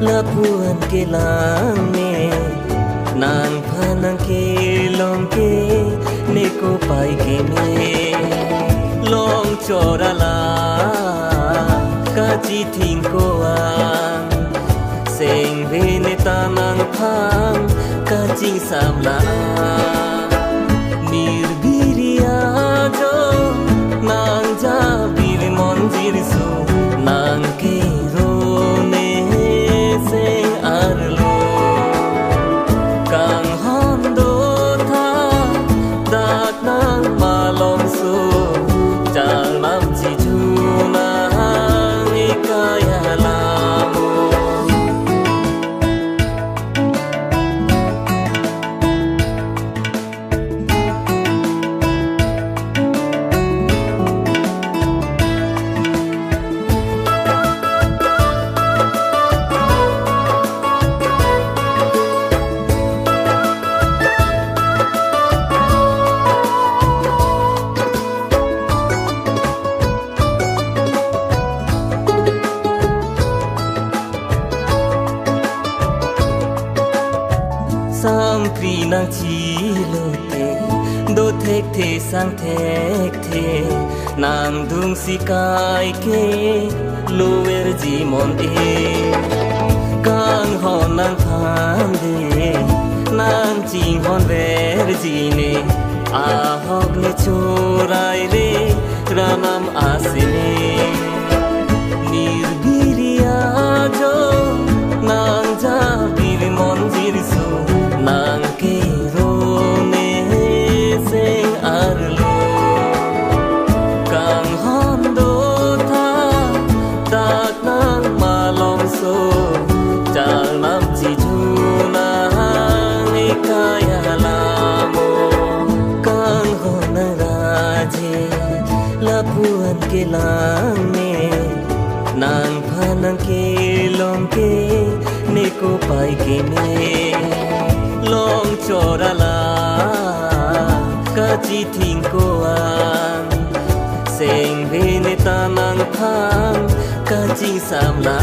Labuan ke lange nang phanang ke long ke neko pai ke me long chora la ka chi thing ko ang seng ve ne ta nang phang ka ching sam la nirbiriya jo nang ja bir mon jir so nang ke ro ne seng arlo kang hondo tha dak nang malong so chang nam chi chu na ni kaya la mo sam pri nang chi lo te do thek the sang thek the nang dung si kai ke lo ver ji mon e kang hon nang phan de nang ching hon ver ji ne a hok ne chorai le ranam asine nirbiriya jo nang ja bir mon jir so nang ke ro ne seng arlo kang hondo tha dak nang malong so chang nam chi chu na ni kaya la mo kang hon ra je labuan ke lang ne nang phanang ke long ke neko pai ke me long chora la ka chi thing ko ang seng ve ne ta nang phang ka chi sam la